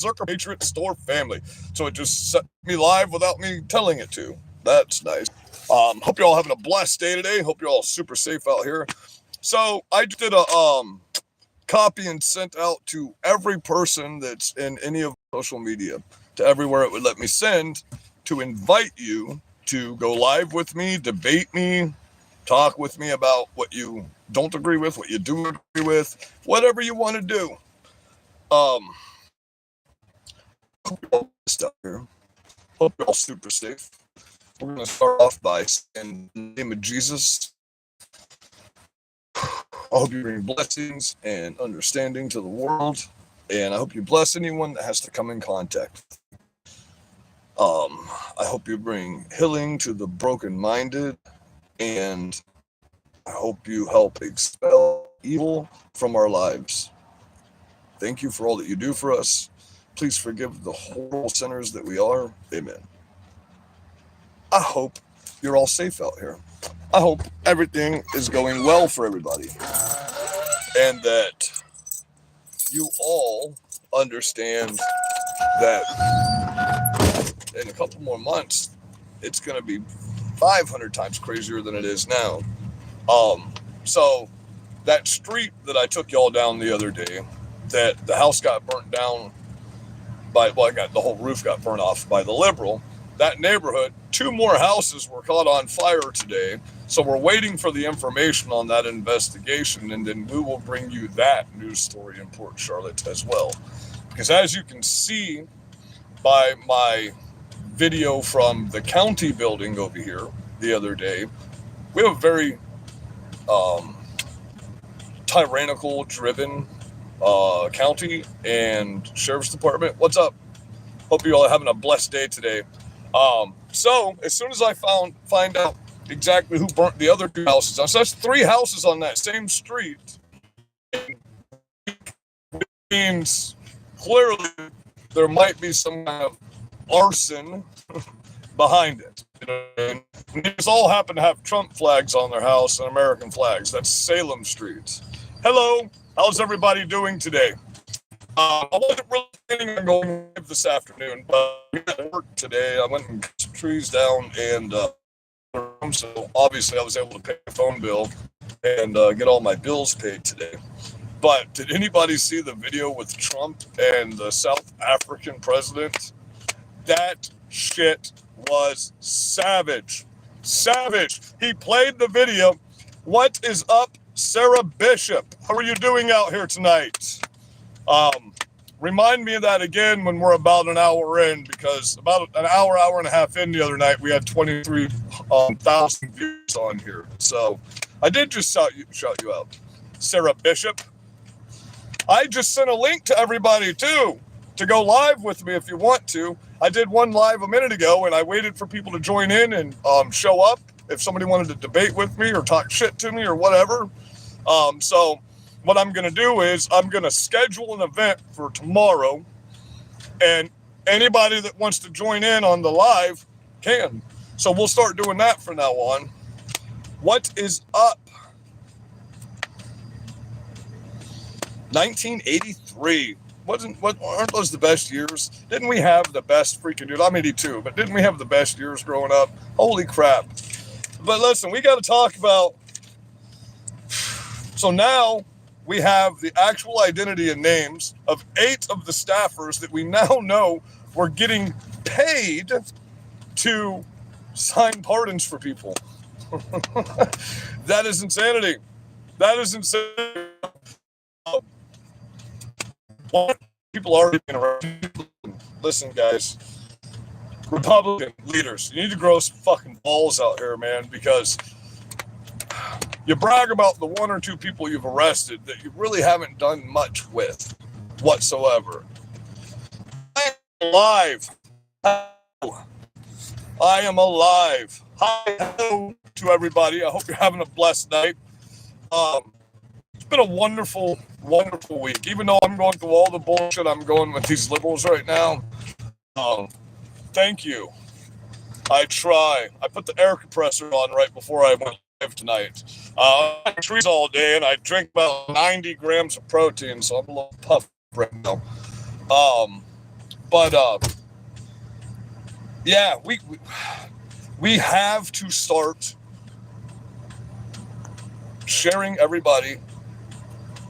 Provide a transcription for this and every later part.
berserker patriot store family. So it just set me live without me telling it to. That's nice. Hope you're all having a blessed day today. Hope you're all super safe out here. So I did a copy and sent out to every person that's in any of social media, to everywhere it would let me send, to invite you to go live with me, debate me, talk with me about what you don't agree with, what you do agree with, whatever you want to do. Um, hope you're all stuck here. Hope you're all super safe. We're going to start off by saying, in the name of Jesus, I hope you bring blessings and understanding to the world, and I hope you bless anyone that has to come in contact. I hope you bring healing to the broken-minded, and I hope you help expel evil from our lives. Thank you for all that you do for us. Please forgive the horrible sinners that we are. Amen. I hope you're all safe out here. I hope everything is going well for everybody, and that you all understand that in a couple more months, it's going to be 500 times crazier than it is now. So that street that I took y'all down the other day, that the house got burnt down by, well, the whole roof got burned off by the liberal. That neighborhood, 2 more houses were caught on fire today. So we're waiting for the information on that investigation, and then we will bring you that news story in Port Charlotte as well. Because as you can see by my video from the county building over here the other day, we have a very tyrannical driven county and sheriff's department. What's up? Hope you all are having a blessed day today. So as soon as I find out exactly who burnt the other 2 houses down, so that's 3 houses on that same street, which means clearly there might be some kind of arson behind it. You know what I mean? And they just all happen to have Trump flags on their house and American flags. That's Salem Street. Hello, how's everybody doing today? I wasn't really planning on going live this afternoon, but I got work today. I went and cut some trees down, and so obviously I was able to pay a phone bill and get all my bills paid today. But did anybody see the video with Trump and the South African president? That shit was savage. Savage. He played the video. What is up, Sarah Bishop? How are you doing out here tonight? Remind me of that again when we're about an hour in, because about an hour and a half in the other night, we had 23,000 views on here. So I did just shout you out. Sarah Bishop. I just sent a link to everybody too, to go live with me if you want to. I did one live a minute ago, and I waited for people to join in and show up if somebody wanted to debate with me or talk shit to me or whatever. So what I'm going to do is I'm going to schedule an event for tomorrow, and anybody that wants to join in on the live can. So we'll start doing that from now on. What is up? 1983. Aren't those the best years? Didn't we have the best freaking years? I'm 82, but didn't we have the best years growing up? Holy crap. But listen, we got to talk about, so now we have the actual identity and names of 8 of the staffers that we now know were getting paid to sign pardons for people. That is insanity. That is insanity. People already being arrested. Listen, guys, Republican leaders, you need to grow some fucking balls out here, man, because you brag about the 1 or 2 people you've arrested that you really haven't done much with whatsoever. I am alive. I am alive. Hi, hello to everybody. I hope you're having a blessed night. It's been a wonderful, wonderful week. Even though I'm going through all the bullshit I'm going with these liberals right now, thank you. I try. I put the air compressor on right before I went live tonight. I eat trees all day, and I drink about 90 grams of protein, so I'm a little puffed right now. But yeah, we have to start sharing everybody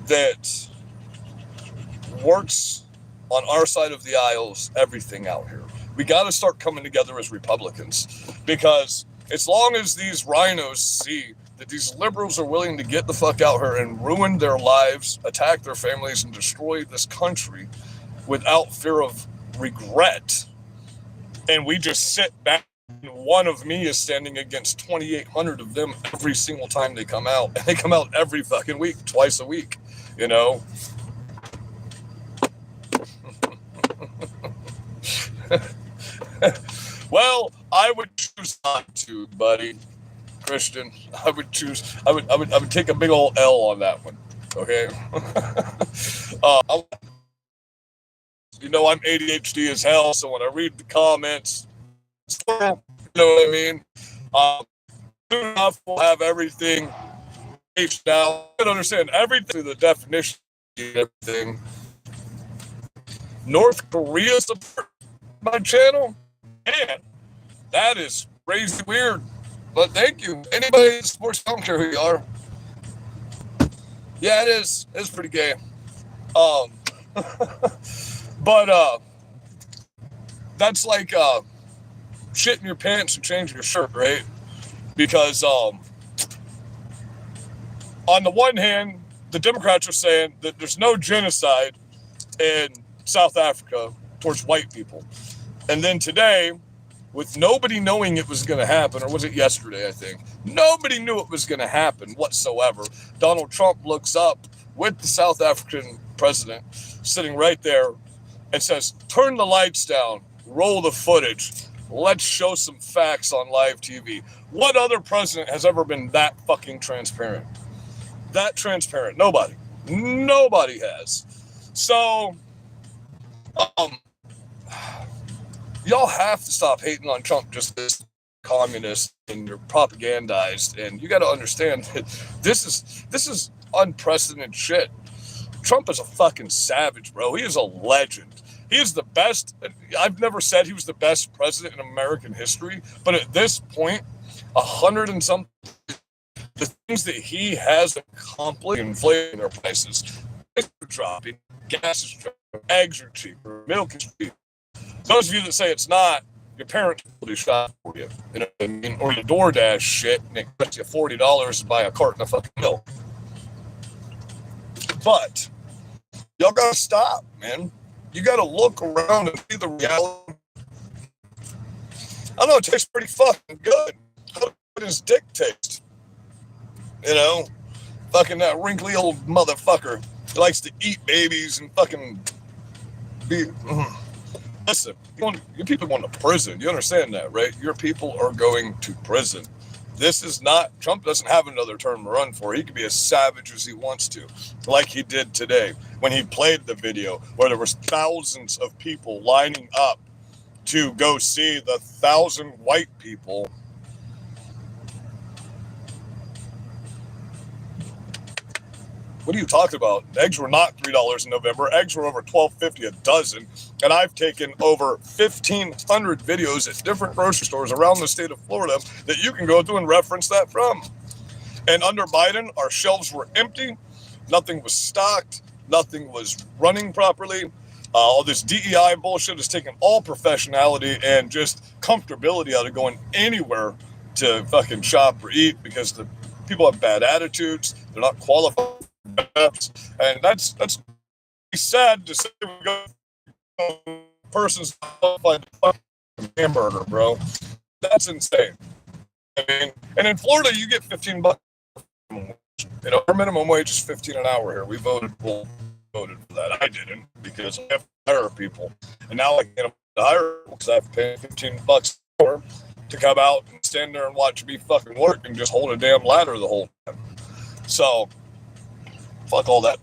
that works on our side of the aisles, everything out here. We got to start coming together as Republicans, because as long as these rhinos see that these liberals are willing to get the fuck out here and ruin their lives, attack their families, and destroy this country without fear of regret, and we just sit back and one of me is standing against 2,800 of them every single time they come out, and they come out every fucking week, twice a week, you know? Well, I would choose not to, buddy. Christian, I would take a big old L on that one. Okay. You know, I'm ADHD as hell, so when I read the comments, you know what I mean? Soon enough, we'll have everything H now. I can understand everything, the definition of everything. North Korea support my channel? Man, that is crazy weird. But thank you. Anybody in sports, I don't care who you are. Yeah, it is. It's pretty gay. But that's like shitting your pants and changing your shirt, right? Because on the one hand, the Democrats are saying that there's no genocide in South Africa towards white people. And then today, with nobody knowing it was going to happen, or was it yesterday, I think? Nobody knew it was going to happen whatsoever. Donald Trump looks up with the South African president sitting right there and says, turn the lights down, roll the footage, let's show some facts on live TV. What other president has ever been that fucking transparent? That transparent? Nobody. Nobody has. So, y'all have to stop hating on Trump just as communist and you're propagandized, and you got to understand that this is unprecedented shit. Trump is a fucking savage, bro. He is a legend. He is the best. I've never said he was the best president in American history, but at this point, 100 and something, the things that he has accomplished, inflating their prices, prices are dropping, gas is dropping, eggs are cheaper, milk is cheaper. Those of you that say it's not, your parents will do shop for you, you know what I mean? Or your DoorDash shit, and it costs you $40 to buy a carton of fucking milk. But y'all gotta stop, man. You gotta look around and see the reality. I know it tastes pretty fucking good. How good does dick taste? You know, fucking that wrinkly old motherfucker who likes to eat babies and fucking be. Listen, your people going to prison. You understand that, right? Your people are going to prison. This is not, Trump doesn't have another term to run for. He can be as savage as he wants to, like he did today when he played the video where there was thousands of people lining up to go see the 1,000 white people. What are you talking about? Eggs were not $3 in November. Eggs were over $12.50 a dozen. And I've taken over 1,500 videos at different grocery stores around the state of Florida that you can go through and reference that from. And under Biden, our shelves were empty. Nothing was stocked. Nothing was running properly. All this DEI bullshit has taken all professionality and just comfortability out of going anywhere to fucking shop or eat because the people have bad attitudes. They're not qualified. And that's sad to say we go person's qualified hamburger, bro. That's insane. I mean, and in Florida you get $15. You know, our minimum wage is $15 an hour here. We voted for that. I didn't because I have to hire people, and now I can't hire because I have to pay $15 an hour to come out and stand there and watch me fucking work and just hold a damn ladder the whole time. So. Fuck all that.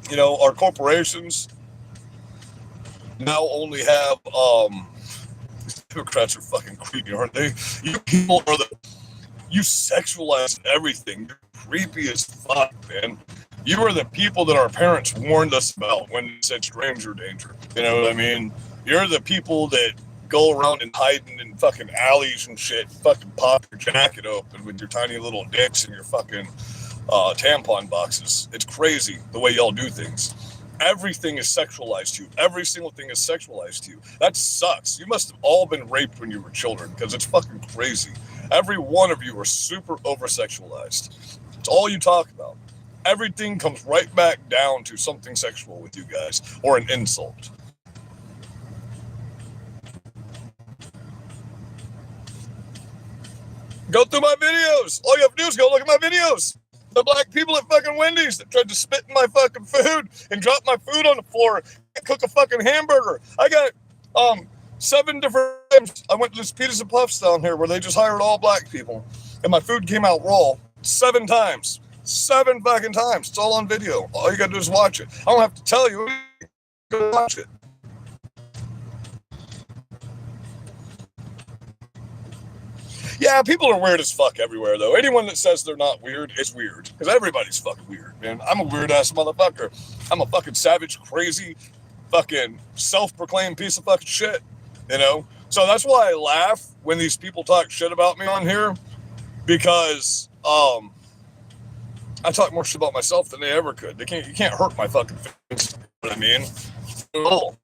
You know, our corporations now only have, Democrats are fucking creepy, aren't they? You people are you sexualize everything. You're creepy as fuck, man. You are the people that our parents warned us about when they said stranger danger. You know what I mean? You're the people that go around and hiding in fucking alleys and shit, fucking pop your jacket open with your tiny little dicks and your fucking tampon boxes. It's crazy the way y'all do things. Everything is sexualized to you. Every single thing is sexualized to you. That sucks. You must have all been raped when you were children, because it's fucking crazy. Every one of you are super over-sexualized. It's all you talk about. Everything comes right back down to something sexual with you guys, or an insult. Go through my videos. All you have to do is go look at my videos. The black people at fucking Wendy's that tried to spit in my fucking food and drop my food on the floor and cook a fucking hamburger. I got 7 different times I went to this Pitas and Puffs down here where they just hired all black people, and my food came out raw 7 times. 7 fucking times. It's all on video. All you gotta do is watch it. I don't have to tell you. Go watch it. Yeah, people are weird as fuck everywhere, though. Anyone that says they're not weird is weird. Because everybody's fucking weird, man. I'm a weird-ass motherfucker. I'm a fucking savage, crazy, fucking self-proclaimed piece of fucking shit, you know? So that's why I laugh when these people talk shit about me on here. Because, I talk more shit about myself than they ever could. You can't hurt my fucking face, you know what I mean? At all.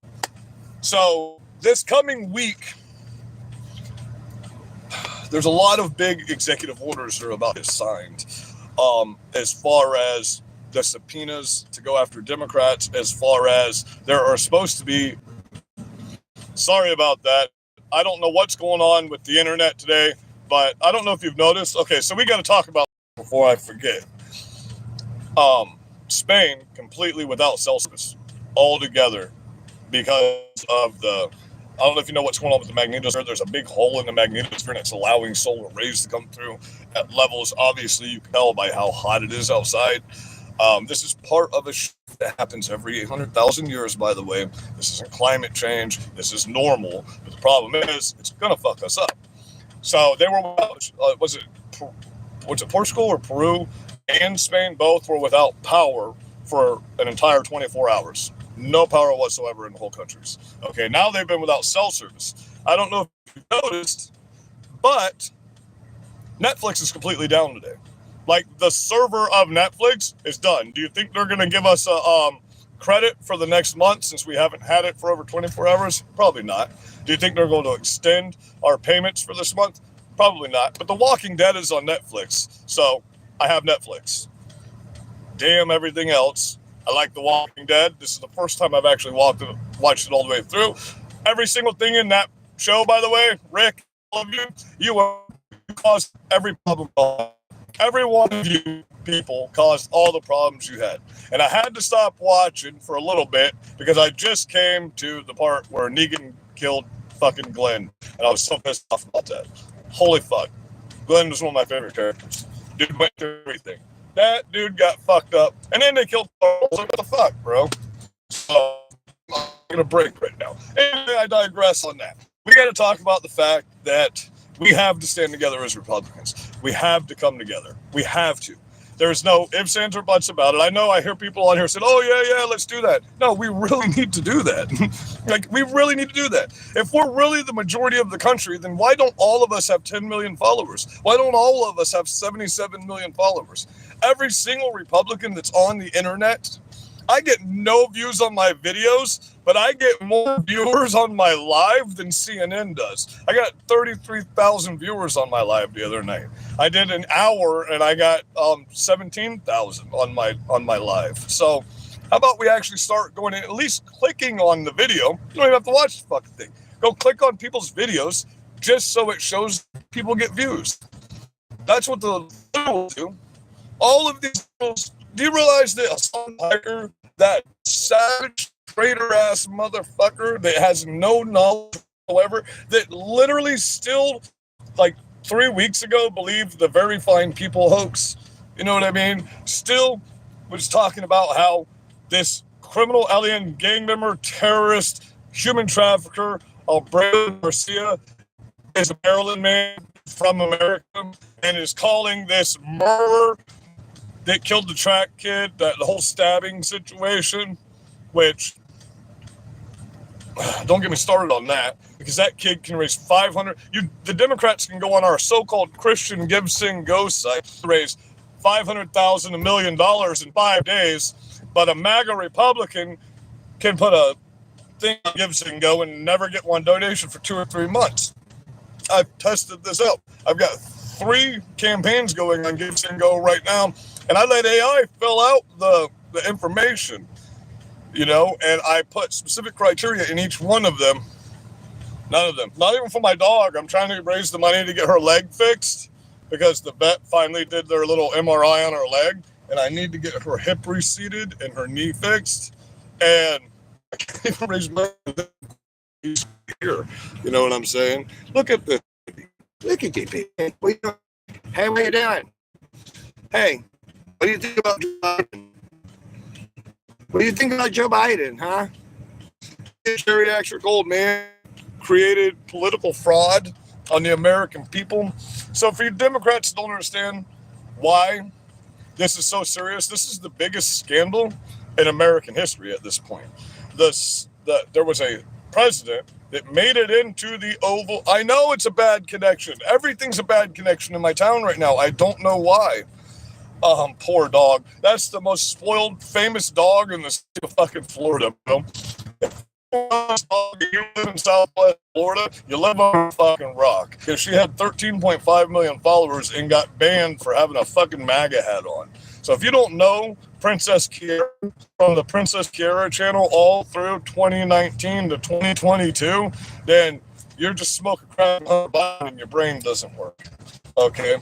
So, this coming week, there's a lot of big executive orders that are about to get signed, as far as the subpoenas to go after Democrats, as far as there are supposed to be, sorry about that, I don't know what's going on with the internet today, but I don't know if you've noticed. Okay, so we got to talk about before I forget. Spain completely without cell service altogether because of the, I don't know if you know what's going on with the magnetosphere. There's a big hole in the magnetosphere and it's allowing solar rays to come through at levels. Obviously, you can tell by how hot it is outside. This is part of a shift that happens every 800,000 years, by the way. This isn't climate change. This is normal. But the problem is, it's going to fuck us up. So they were, was it Portugal or Peru and Spain? Both were without power for an entire 24 hours. No power whatsoever in the whole countries. Okay, now they've been without cell service. I don't know if you've noticed, but Netflix is completely down today. Like, the server of Netflix is done. Do you think they're going to give us a credit for the next month since we haven't had it for over 24 hours? Probably not. Do you think they're going to extend our payments for this month? Probably not. But The Walking Dead is on Netflix, so I have Netflix. Damn everything else. I like The Walking Dead. This is the first time I've actually watched it all the way through. Every single thing in that show, by the way, Rick, all of you, you caused every problem. Every one of you people caused all the problems you had. And I had to stop watching for a little bit because I just came to the part where Negan killed fucking Glenn. And I was so pissed off about that. Holy fuck. Glenn was one of my favorite characters. Dude went through everything. That dude got fucked up. And then they killed Carl. I was like, what the fuck, bro? So, I'm going to break right now. And I digress on that. We got to talk about the fact that we have to stand together as Republicans. We have to come together. We have to. There's no ifs, ands, or buts about it. I know I hear people on here saying, oh, yeah, let's do that. No, we really need to do that. Like, we really need to do that. If we're really the majority of the country, then why don't all of us have 10 million followers? Why don't all of us have 77 million followers? Every single Republican that's on the internet, I get no views on my videos, but I get more viewers on my live than CNN does. I got 33,000 viewers on my live the other night. I did an hour and I got 17,000 on my live. So how about we actually start going in, at least clicking on the video? You don't even have to watch the fucking thing. Go click on people's videos just so it shows people get views. That's what the liberals do. All of these liberals, do you realize that Hassan Piker, that savage traitor-ass motherfucker that has no knowledge whatsoever, that literally still, like 3 weeks ago, believed the Very Fine People hoax? You know what I mean? Still was talking about how this criminal alien gang member, terrorist, human trafficker, Alberto Garcia, is a Maryland man from America and is calling this murder that killed the track kid, that the whole stabbing situation, which don't get me started on that, because that kid can raise 500. The Democrats can go on our so-called Christian Give Sing Go site to raise $500,000, $1 million in 5 days, but a MAGA Republican can put a thing on Give Sing Go and never get one donation for 2 or 3 months. I've tested this out. I've got 3 campaigns going on Give Sing Go right now, and I let AI fill out the information, and I put specific criteria in each one of them. None of them. Not even for my dog. I'm trying to raise the money to get her leg fixed because the vet finally did their little MRI on her leg, and I need to get her hip reseated and her knee fixed. And I can't even raise money. He's here. You know what I'm saying? Look at this. Look at you, hey, what are you doing? Hey, what do you think about Joe Biden? What do you think about Joe Biden, huh? Geriatric old man created political fraud on the American people. So for you Democrats don't understand why this is so serious, this is the biggest scandal in American history at this point. There was a president that made it into the Oval. I know it's a bad connection. Everything's a bad connection in my town right now. I don't know why. Poor dog. That's the most spoiled, famous dog in the state of fucking Florida, bro. If you live in Southwest Florida, you live on a fucking rock. Because she had 13.5 million followers and got banned for having a fucking MAGA hat on. So if you don't know Princess Kiara from the Princess Kiara channel all through 2019 to 2022, then you're just smoking crack and your brain doesn't work. Okay?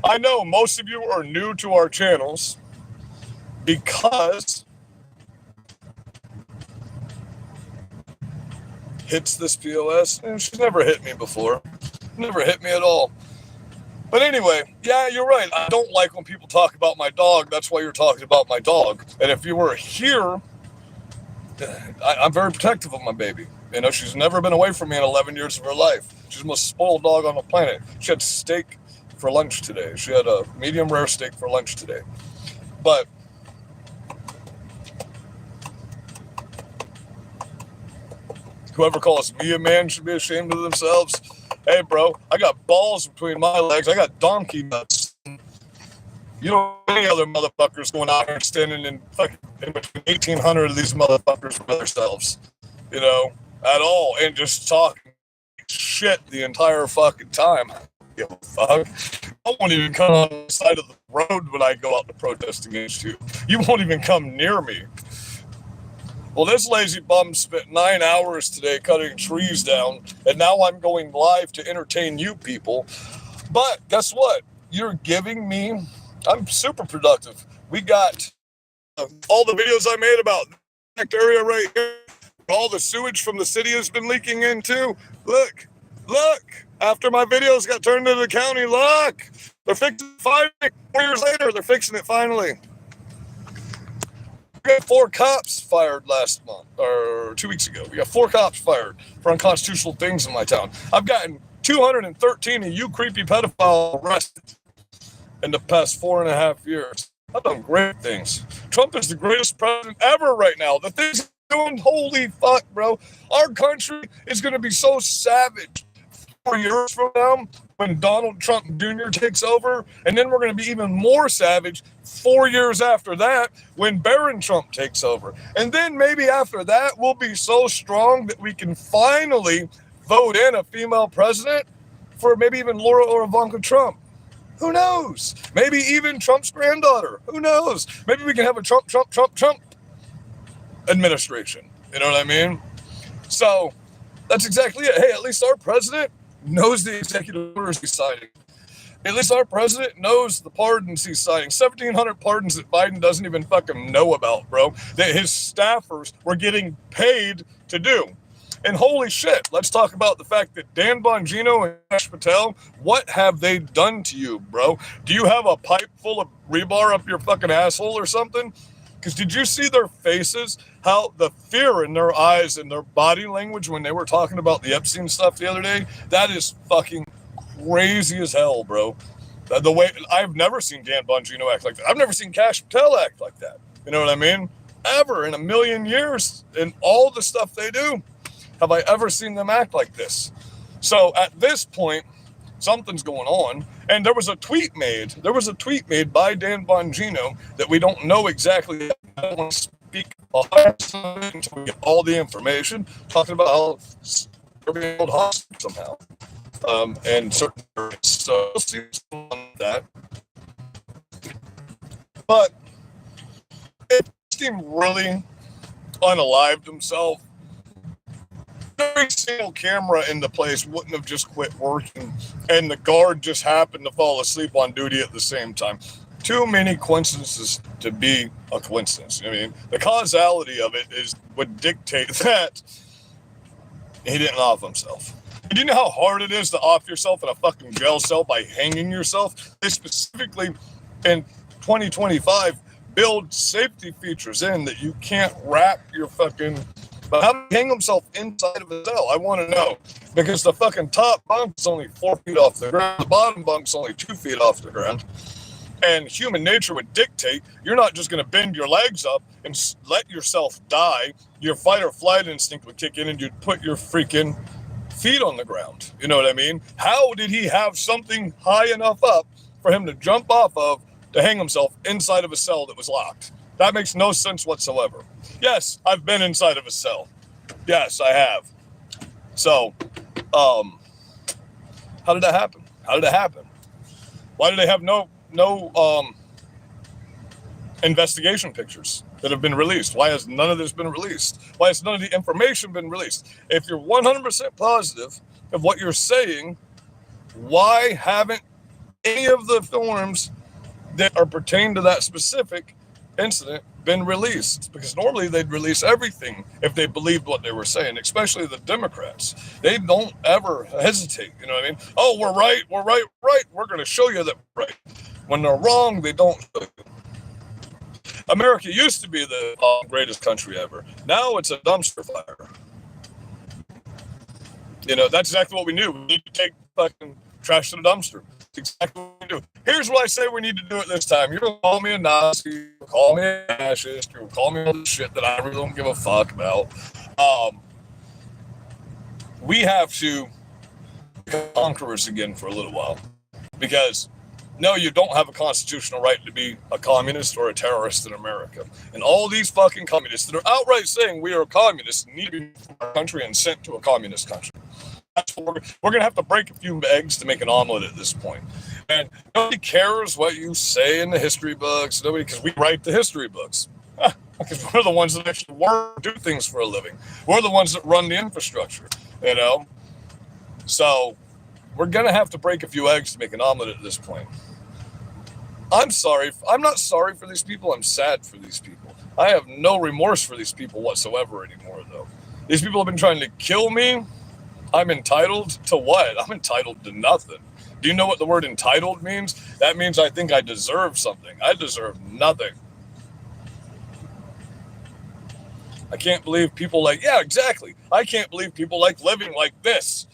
I know most of you are new to our channels because hits this POS, and she's never hit me before. Never hit me at all. But anyway, yeah, you're right. I don't like when people talk about my dog. That's why you're talking about my dog. And if you were here, I'm very protective of my baby. She's never been away from me in 11 years of her life. She's the most spoiled dog on the planet. She had steak for lunch today. She had a medium rare steak for lunch today. But whoever calls me a man should be ashamed of themselves. Hey, bro, I got balls between my legs. I got donkey nuts. You don't know any other motherfuckers going out here standing in between 1,800 of these motherfuckers by themselves, at all, and just talking shit the entire fucking time. Give a fuck. I won't even come on the side of the road when I go out to protest against you. You won't even come near me. Well, this lazy bum spent 9 hours today cutting trees down, and now I'm going live to entertain you people. But guess what? You're giving me... I'm super productive. We got all the videos I made about that area right here. All the sewage from the city has been leaking into. Look. After my videos got turned into the county, look. They're fixing it finally. 4 years later, they're fixing it finally. We got 4 cops fired last month, or 2 weeks ago. We got 4 cops fired for unconstitutional things in my town. I've gotten 213 of you creepy pedophiles arrested in the past 4.5 years. I've done great things. Trump is the greatest president ever right now. The things he's doing, holy fuck, bro. Our country is going to be so savage 4 years from now when Donald Trump Jr. takes over, and then we're going to be even more savage 4 years after that when Barron Trump takes over. And then maybe after that, we'll be so strong that we can finally vote in a female president for maybe even Laura or Ivanka Trump. Who knows? Maybe even Trump's granddaughter. Who knows? Maybe we can have a Trump administration. You know what I mean? So that's exactly it. Hey, at least our president knows the executive orders he's signing. At least our president knows the pardons he's signing. 1,700 pardons that Biden doesn't even fucking know about, bro. That his staffers were getting paid to do. And holy shit, let's talk about the fact that Dan Bongino and Ash Patel, what have they done to you, bro? Do you have a pipe full of rebar up your fucking asshole or something? Because did you see their faces? How the fear in their eyes and their body language when they were talking about the Epstein stuff the other day? That is fucking crazy as hell, bro. The way I've never seen Dan Bongino act like that. I've never seen Cash Patel act like that. You know what I mean? Ever in a million years in all the stuff they do. have I ever seen them act like this? So at this point, something's going on. And there was a tweet made by Dan Bongino that we don't know exactly. I don't want to speak until we get all the information, talking about how they're being held hostage somehow. And certain areas. So we'll see on that. But if Epstein really unalived himself, every single camera in the place wouldn't have just quit working, and the guard just happened to fall asleep on duty at the same time. Too many coincidences to be a coincidence. I mean, the causality of it would dictate that he didn't off himself. Do you know how hard it is to off yourself in a fucking jail cell by hanging yourself? They specifically, in 2025, build safety features in that you can't wrap your fucking... But how did he hang himself inside of a cell? I want to know. Because the fucking top bunk is only 4 feet off the ground. The bottom bunk's only 2 feet off the ground. And human nature would dictate you're not just going to bend your legs up and let yourself die. Your fight or flight instinct would kick in and you'd put your freaking feet on the ground. You know what I mean? How did he have something high enough up for him to jump off of to hang himself inside of a cell that was locked? That makes no sense whatsoever. Yes, I've been inside of a cell. Yes, I have. So, how did that happen? How did it happen? Why do they have no investigation pictures that have been released? Why has none of this been released? Why has none of the information been released? If you're 100% positive of what you're saying, why haven't any of the forms that are pertain to that specific incident been released? Because normally they'd release everything if they believed what they were saying, especially the Democrats. They don't ever hesitate, you know what I mean? Oh, we're right, we're going to show you that we're right. When they're wrong, they don't show you. America used to be the greatest country ever. Now it's a dumpster fire. You know, that's exactly what we knew. We need to take fucking trash to the dumpster. That's exactly what we do. Here's what I say we need to do it this time. You're going to call me a Nazi, you'll call me a fascist, you'll call me all this shit that I really don't give a fuck about. We have to become conquerors again for a little while. Because, no, you don't have a constitutional right to be a communist or a terrorist in America. And all these fucking communists that are outright saying we are communists need to be from our country and sent to a communist country. That's what we're going to have to break a few eggs to make an omelet at this point. And nobody cares what you say in the history books. Nobody, because we write the history books. Because we're the ones that actually work, do things for a living. We're the ones that run the infrastructure, you know? So we're going to have to break a few eggs to make an omelet at this point. I'm sorry. I'm not sorry for these people. I'm sad for these people. I have no remorse for these people whatsoever anymore, though. These people have been trying to kill me. I'm entitled to what? I'm entitled to nothing. Do you know what the word entitled means? That means I think I deserve something. I deserve nothing. I can't believe people like, yeah, exactly. I can't believe people like living like this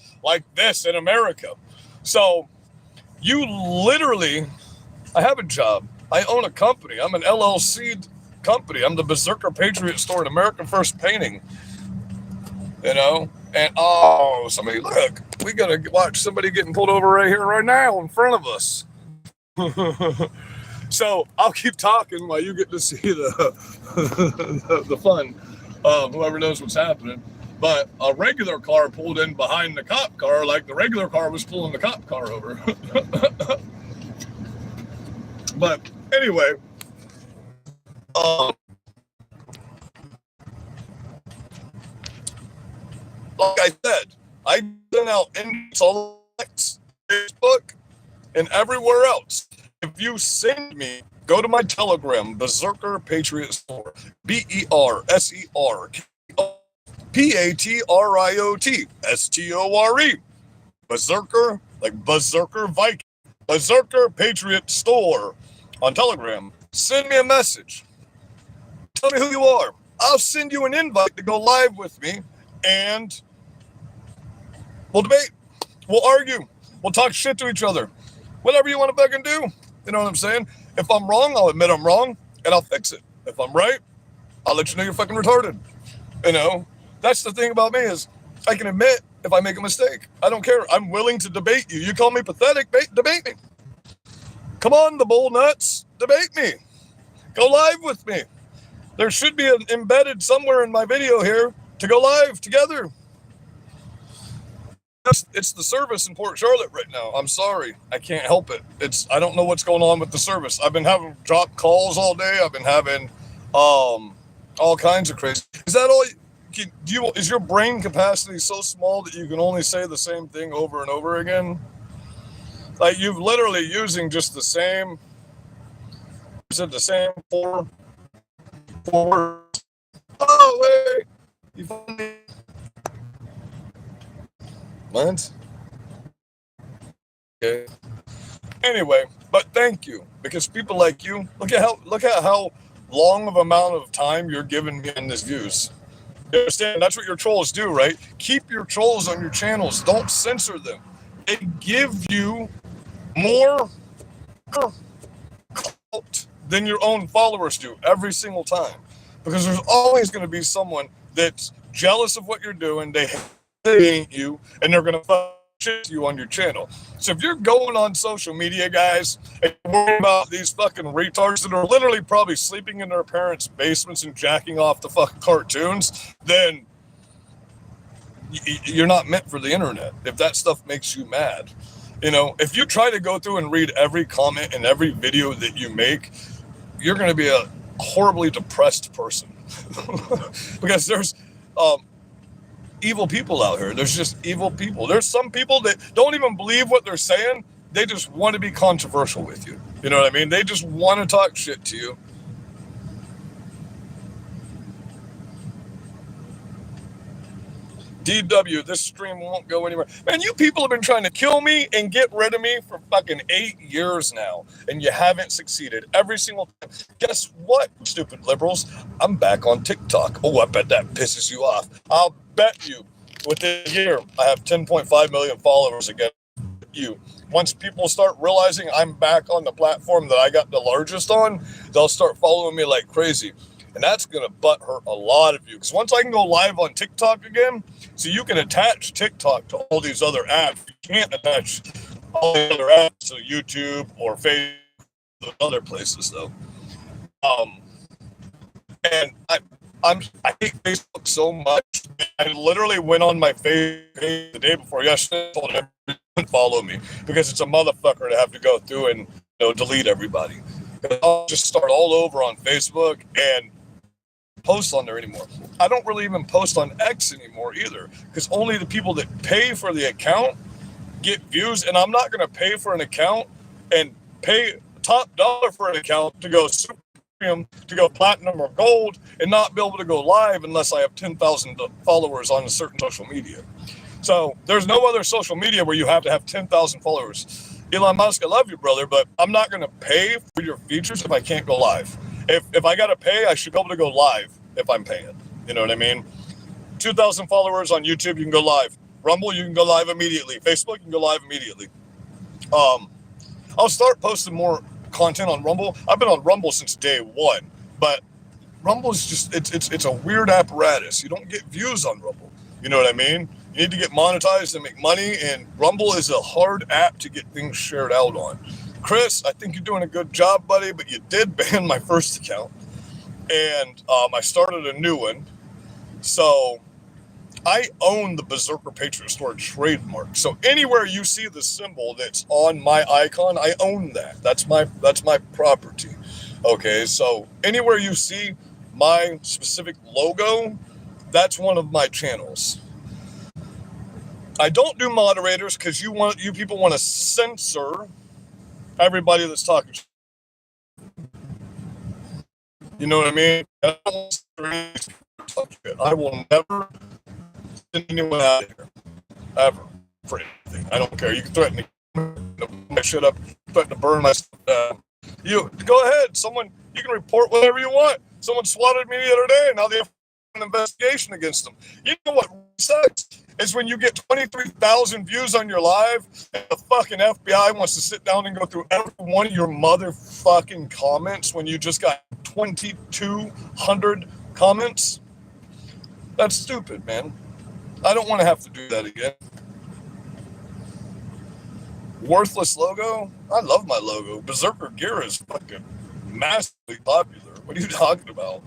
in America. So you literally, I have a job. I own a company. I'm an LLC company. I'm the Berserker Patriot store in American First Painting. You know? And, oh, somebody, look, we got to watch somebody getting pulled over right here, right now in front of us. So I'll keep talking while you get to see the fun of whoever knows what's happening. But a regular car pulled in behind the cop car like the regular car was pulling the cop car over. But anyway, like I said, I sent out invites all Facebook and everywhere else. If you send me, go to my Telegram, Berserker Patriot Store, BERSERPATRIOT Berserker, like Berserker Viking, Berserker Patriot Store on Telegram. Send me a message. Tell me who you are. I'll send you an invite to go live with me, and we'll debate. We'll argue. We'll talk shit to each other. Whatever you want to fucking do. You know what I'm saying? If I'm wrong, I'll admit I'm wrong, and I'll fix it. If I'm right, I'll let you know you're fucking retarded. You know? That's the thing about me is I can admit if I make a mistake. I don't care. I'm willing to debate you. You call me pathetic, debate me. Come on, the bull nuts, debate me. Go live with me. There should be an embedded somewhere in my video here to go live together. It's the service in Port Charlotte right now. I'm sorry. I can't help it. I don't know what's going on with the service. I've been having drop calls all day. I've been having all kinds of crazy. Is that all? Is your brain capacity so small that you can only say the same thing over and over again? Like you've literally using just the same four words. Oh, wait. You found me. What? Okay. Anyway, but thank you, because people like you, look at how long of amount of time you're giving me in this views. You understand? That's what your trolls do, right? Keep your trolls on your channels. Don't censor them. They give you more clout than your own followers do every single time, because there's always going to be someone that's jealous of what you're doing. They hate you, and they're going to fuck shit you on your channel. So if you're going on social media, guys, and worrying about these fucking retards that are literally probably sleeping in their parents' basements and jacking off the fucking cartoons, then you're not meant for the internet. If that stuff makes you mad, you know, if you try to go through and read every comment and every video that you make, you're going to be a horribly depressed person. Because there's evil people out here. There's just evil people. There's some people that don't even believe what they're saying. They just want to be controversial with you. You know what I mean? They just want to talk shit to you. DW, this stream won't go anywhere. Man, you people have been trying to kill me and get rid of me for fucking 8 years now, and you haven't succeeded every single time. Guess what, stupid liberals? I'm back on TikTok. Oh, I bet that pisses you off. I'll bet you within a year I have 10.5 million followers again. You. Once people start realizing I'm back on the platform that I got the largest on, they'll start following me like crazy. And that's going to butt hurt a lot of you. Because once I can go live on TikTok again, so you can attach TikTok to all these other apps. You can't attach all the other apps to YouTube or Facebook, other places, though. And I hate Facebook so much. I literally went on my Facebook page the day before yesterday and told everyone to follow me, because it's a motherfucker to have to go through and delete everybody. I'll just start all over on Facebook and post on there anymore. I don't really even post on X anymore either, because only the people that pay for the account get views, and I'm not going to pay for an account and pay top dollar for an account to go super premium, to go platinum or gold, and not be able to go live unless I have 10,000 followers on a certain social media. So there's no other social media where you have to have 10,000 followers. Elon Musk, I love you, brother, but I'm not going to pay for your features if I can't go live. If I got to pay, I should be able to go live if I'm paying. You know what I mean? 2,000 followers on YouTube, you can go live. Rumble, you can go live immediately. Facebook, you can go live immediately. I'll start posting more content on Rumble. I've been on Rumble since day one, but Rumble is just, it's a weird apparatus. You don't get views on Rumble. You know what I mean? You need to get monetized and make money, and Rumble is a hard app to get things shared out on. Chris, I think you're doing a good job, buddy, but you did ban my first account, and I started a new one. So I own the Berserker Patriot Store trademark. So anywhere you see the symbol that's on my icon, I own that. That's my property. Okay, so anywhere you see my specific logo, that's one of my channels. I don't do moderators because you people want to censor everybody that's talking. You know what I mean? I will never send anyone out of here, ever, for anything. I don't care. You can threaten me, my shit up, threaten to burn my stuff down. You go ahead. You can report whatever you want. Someone swatted me the other day, and now they have an investigation against them. You know what sucks is when you get 23,000 views on your live, and the fucking FBI wants to sit down and go through every one of your motherfucking comments when you just got 2,200 comments. That's stupid, man. I don't want to have to do that again. Worthless logo? I love my logo. Berserker gear is fucking massively popular. What are you talking about?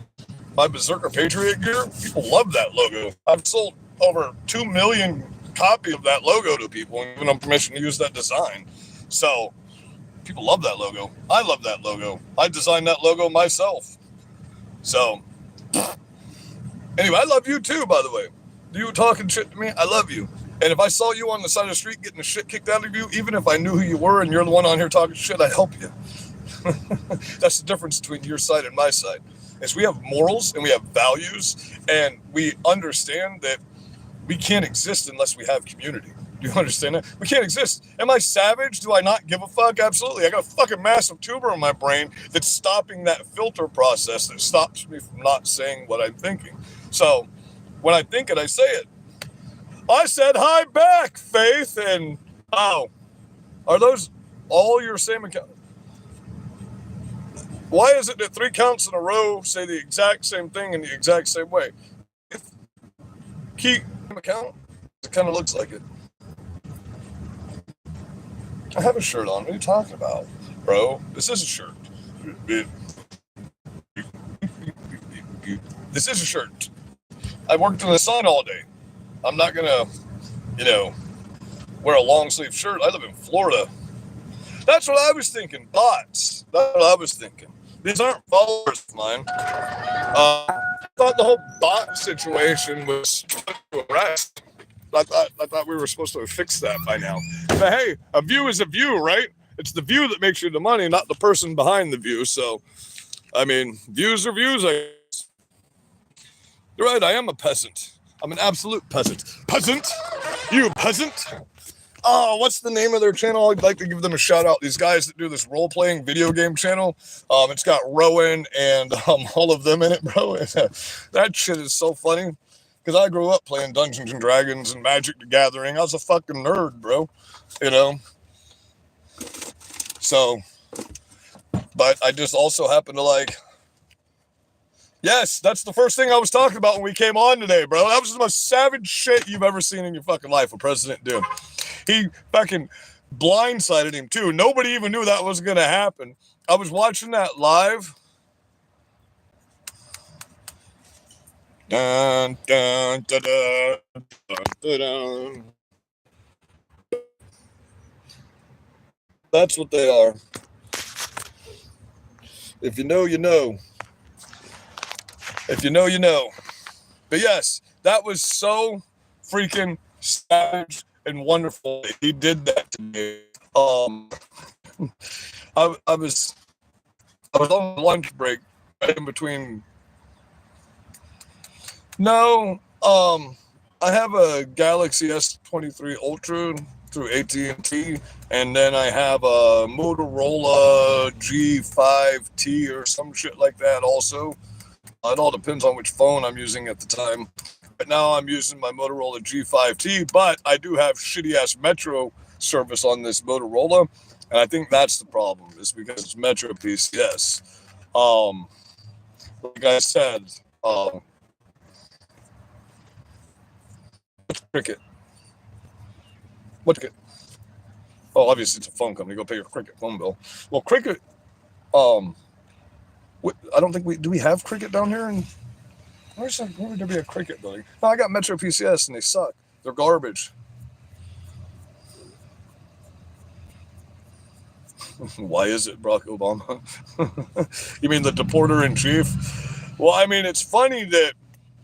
My Berserker Patriot gear? People love that logo. I've sold over 2 million copies of that logo to people and given them permission to use that design. So, people love that logo. I love that logo. I designed that logo myself. So, anyway, I love you too, by the way. You talking shit to me, I love you. And if I saw you on the side of the street getting the shit kicked out of you, even if I knew who you were and you're the one on here talking shit, I'd help you. That's the difference between your side and my side. Is we have morals and we have values, and we understand that we can't exist unless we have community. Do you understand that? We can't exist. Am I savage? Do I not give a fuck? Absolutely. I got a fucking massive tumor in my brain that's stopping that filter process that stops me from not saying what I'm thinking. So when I think it, I say it. I said hi back, Faith, and oh, are those all your same account? Why is it that 3 counts in a row say the exact same thing in the exact same way? Keep account. It kind of looks like it. I have a shirt on. What are you talking about, bro? This is a shirt. This is a shirt. I worked in the sun all day. I'm not gonna, wear a long sleeve shirt. I live in Florida. That's what I was thinking. Bots. That's what I was thinking. These aren't followers of mine. I thought the whole bot situation was to arrest. I thought we were supposed to have fixed that by now. But hey, a view is a view, right? It's the view that makes you the money, not the person behind the view. So, I mean, views are views, I guess. You're right, I am a peasant. I'm an absolute peasant. Peasant? You peasant? Oh, what's the name of their channel? I'd like to give them a shout out. These guys that do this role-playing video game channel. It's got Rowan and all of them in it, bro. That shit is so funny. Because I grew up playing Dungeons and Dragons and Magic the Gathering. I was a fucking nerd, bro. So, but I just also happen to like... Yes, that's the first thing I was talking about when we came on today, bro. That was the most savage shit you've ever seen in your fucking life, a president do. He fucking blindsided him, too. Nobody even knew that was going to happen. I was watching that live. Dun, dun, dun, dun, dun, dun, dun. That's what they are. If you know, you know. If you know, you know. But yes, that was so freaking savage and wonderful that he did that to me. I was on lunch break right in between. No, I have a Galaxy S23 Ultra through AT&T, and then I have a Motorola G5T or some shit like that also. It all depends on which phone I'm using at the time. But now I'm using my Motorola G5T, but I do have shitty-ass Metro service on this Motorola, and I think that's the problem, is because it's Metro PCS. Like I said, what's Cricket? What's Cricket? Oh, obviously it's a phone company. Go pay your Cricket phone bill. Well, Cricket, I don't think we have Cricket down here, and where would there be a Cricket building? No, I got Metro PCS, and they suck. They're garbage. Why is it Barack Obama? You mean the deporter in chief? Well, I mean, it's funny that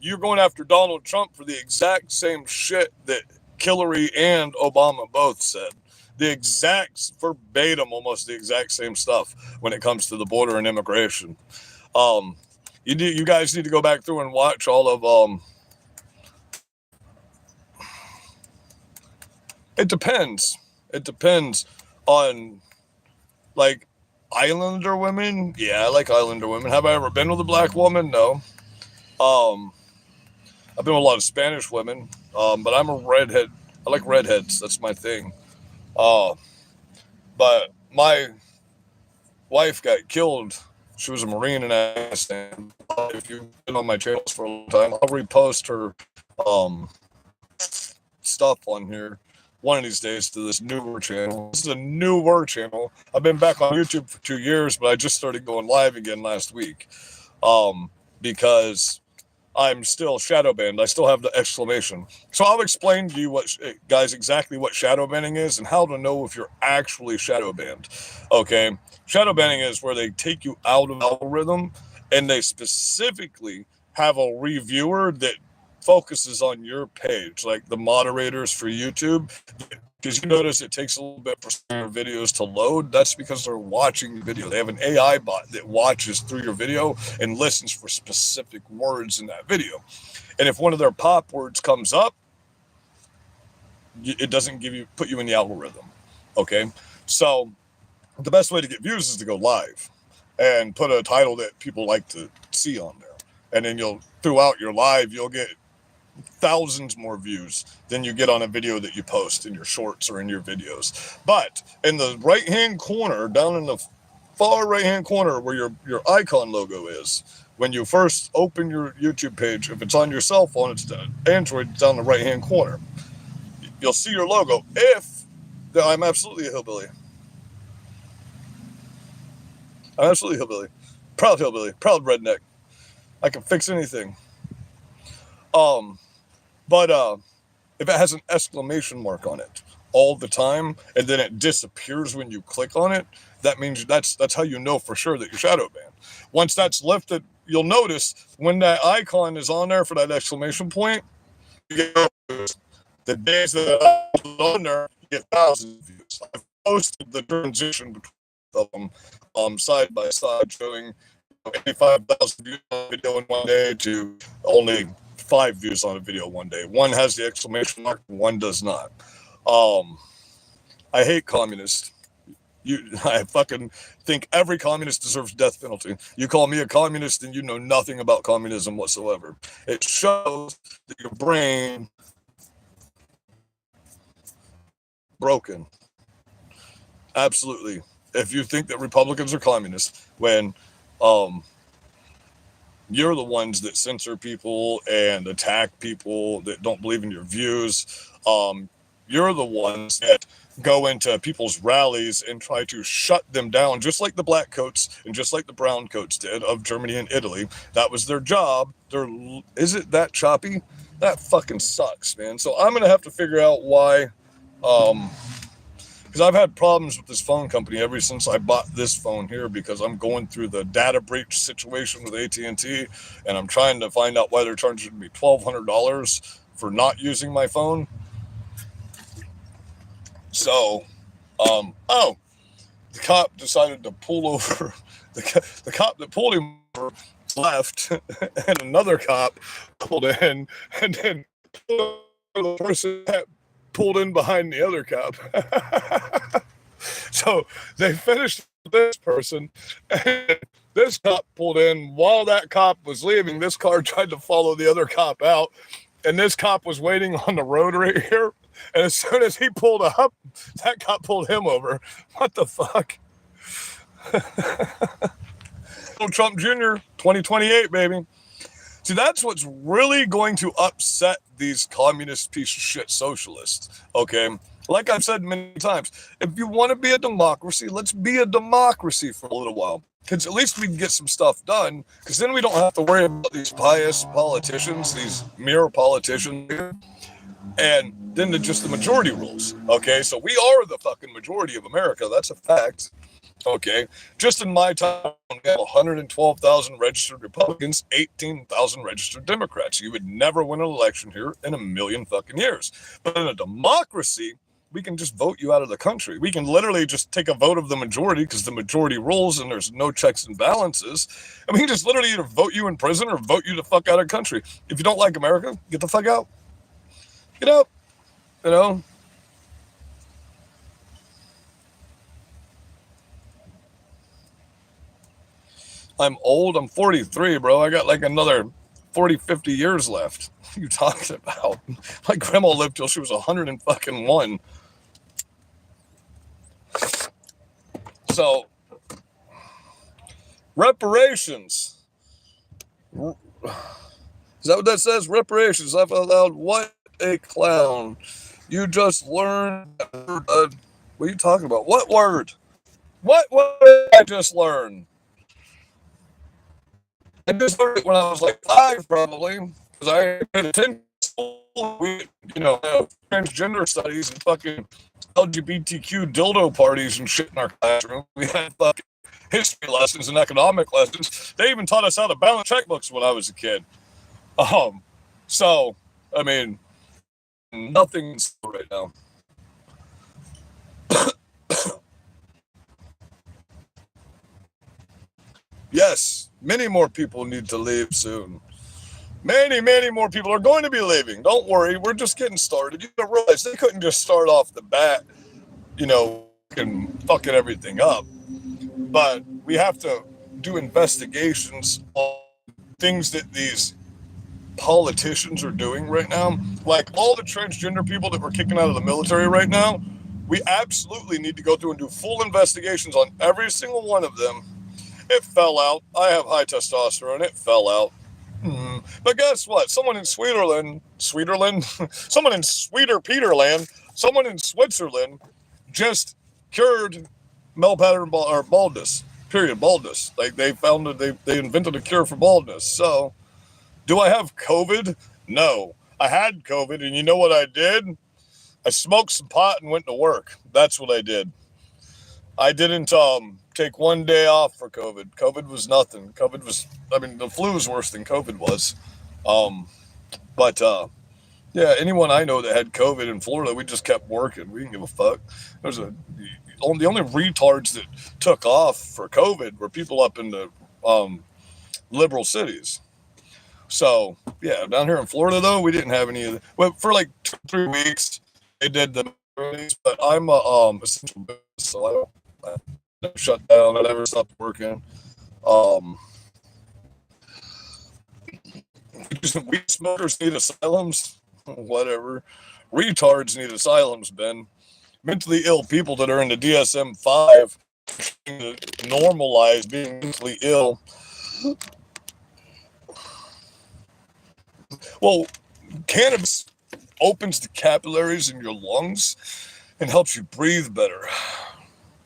you're going after Donald Trump for the exact same shit that Hillary and Obama both said. The exact, verbatim, almost the exact same stuff when it comes to the border and immigration. You guys need to go back through and watch all of, it depends. It depends on, like, Islander women. Yeah, I like Islander women. Have I ever been with a black woman? No. I've been with a lot of Spanish women, but I'm a redhead. I like redheads. That's my thing. But my wife got killed. She was a Marine in Afghanistan. If you've been on my channels for a long time, I'll repost her stuff on here one of these days to this newer channel. This is a newer channel. I've been back on YouTube for 2 years, but I just started going live again last week because I'm still shadow banned. I still have the exclamation. So I'll explain to you guys exactly what shadow banning is and how to know if you're actually shadow banned. Okay, shadow banning is where they take you out of the algorithm and they specifically have a reviewer that focuses on your page, like the moderators for YouTube. Because you notice it takes a little bit for your videos to load. That's because they're watching the video. They have an AI bot that watches through your video and listens for specific words in that video. And if one of their pop words comes up, it doesn't put you in the algorithm. Okay, so the best way to get views is to go live and put a title that people like to see on there, and then throughout your live you'll get thousands more views than you get on a video that you post in your shorts or in your videos. But in the right hand corner, down in the far right hand corner where your icon logo is, when you first open your YouTube page, if it's on your cell phone, it's Android, it's down the right hand corner, you'll see your logo. I'm absolutely a hillbilly. I'm absolutely hillbilly. Proud redneck. I can fix anything. But if it has an exclamation mark on it all the time, and then it disappears when you click on it, that means that's how you know for sure that you're shadow banned. Once that's lifted, you'll notice when that icon is on there for that exclamation point, you get the days that I put on there, you get thousands of views. I've posted the transition between them side by side, showing 85,000 views on a video in one day to only 5 views on a video one day. One has the exclamation mark, one does not. I hate communists. I fucking think every communist deserves death penalty. You call me a communist and you know nothing about communism whatsoever. It shows that your brain broken. Absolutely. If you think that Republicans are communists, when you're the ones that censor people and attack people that don't believe in your views. You're the ones that go into people's rallies and try to shut them down, just like the black coats and just like the brown coats did of Germany and Italy. That was their job. Is it that choppy? That fucking sucks, man. So I'm going to have to figure out why, because I've had problems with this phone company ever since I bought this phone here, because I'm going through the data breach situation with AT&T, and I'm trying to find out why they're charging me $1,200 for not using my phone. So, the cop decided to pull over. The cop that pulled him over left, and another cop pulled in, and then the person that pulled in behind the other cop. So they finished with this person, and this cop pulled in. While that cop was leaving, this car tried to follow the other cop out, and this cop was waiting on the road right here. And as soon as he pulled up, that cop pulled him over. What the fuck? Trump Jr., 2028, baby. See, that's what's really going to upset these communist piece of shit socialists, okay? Like I've said many times, if you want to be a democracy, let's be a democracy for a little while. Because at least we can get some stuff done, because then we don't have to worry about these pious politicians, these mere politicians here. And then just the majority rules, okay? So we are the fucking majority of America. That's a fact, okay? Just in my time, we have 112,000 registered Republicans, 18,000 registered Democrats. You would never win an election here in a million fucking years. But in a democracy, we can just vote you out of the country. We can literally just take a vote of the majority, because the majority rules and there's no checks and balances. And we can just literally either vote you in prison or vote you the fuck out of the country. If you don't like America, get the fuck out. Get out, you know. I'm old. I'm 43, bro. I got like another 40, 50 years left. What are you talking about? My grandma lived till she was 101. So, reparations. Is that what that says? Reparations. Laugh out loud. What a clown. You just learned that word. What are you talking about? What word? What word did I just learn? I just learned it when I was like 5, probably, because I paid attention to school. We, have transgender studies and fucking LGBTQ dildo parties and shit in our classroom. We had fucking history lessons and economic lessons. They even taught us how to balance checkbooks when I was a kid. So, I mean, nothing's right now. Yes, many more people need to leave soon. Many, many more people are going to be leaving. Don't worry, we're just getting started. You gotta realize they couldn't just start off the bat, fucking everything up. But we have to do investigations on things that these politicians are doing right now. Like all the transgender people that we're kicking out of the military right now, we absolutely need to go through and do full investigations on every single one of them. It fell out. I have high testosterone. It fell out. But guess what? Someone in someone in Sweeter Peterland, someone in Switzerland just cured male pattern baldness. Period. Baldness. Like they found it. They invented a cure for baldness. So, do I have COVID? No. I had COVID, and you know what I did? I smoked some pot and went to work. That's what I did. I didn't take one day off for COVID. COVID was nothing. The flu was worse than COVID was. Yeah, anyone I know that had COVID in Florida, we just kept working. We didn't give a fuck. The only retards that took off for COVID were people up in the liberal cities. So, yeah, down here in Florida, though, we didn't have any of that. Well, for like 2-3 weeks, they did the release, but I'm a essential business, so I never shut down. I never stopped working. Weed smokers need asylums. Whatever. Retards need asylums, Ben. Mentally ill people that are in the DSM-5 normalize being mentally ill. Well, cannabis opens the capillaries in your lungs and helps you breathe better.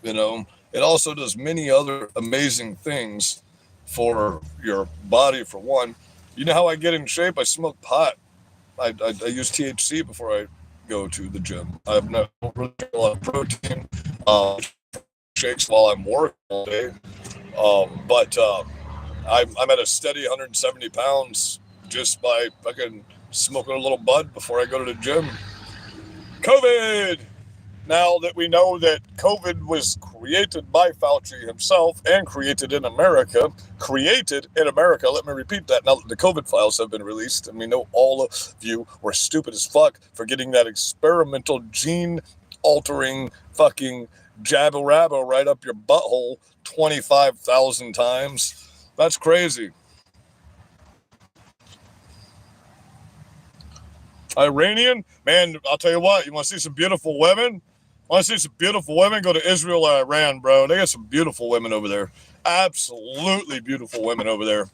It also does many other amazing things for your body, for one. You know how I get in shape? I smoke pot. I use THC before I go to the gym. I don't really drink a lot of protein. Shakes while I'm working all day. I'm at a steady 170 pounds just by fucking smoking a little bud before I go to the gym. COVID! Now that we know that COVID was created by Fauci himself and created in America, let me repeat that now that the COVID files have been released, and we know all of you were stupid as fuck for getting that experimental gene-altering fucking jabba-rabba right up your butthole 25,000 times. That's crazy. Iranian? Man, I'll tell you what, you want to see some beautiful women? Want to see some beautiful women? Go to Israel or Iran, bro. They got some beautiful women over there. Absolutely beautiful women over there.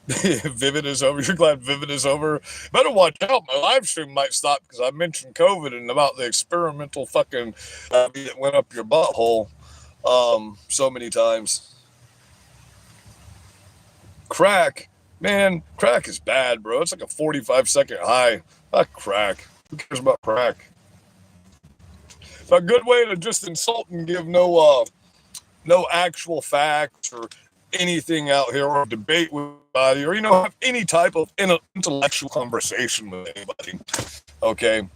Vivid is over. You're glad Vivid is over. Better watch out. My live stream might stop because I mentioned COVID and about the experimental fucking that went up your butthole so many times. Crack. Man, crack is bad, bro. It's like a 45-second high. Not crack. Who cares about crack? It's a good way to just insult and give no actual facts or anything out here, or debate with anybody, or have any type of intellectual conversation with anybody. Okay?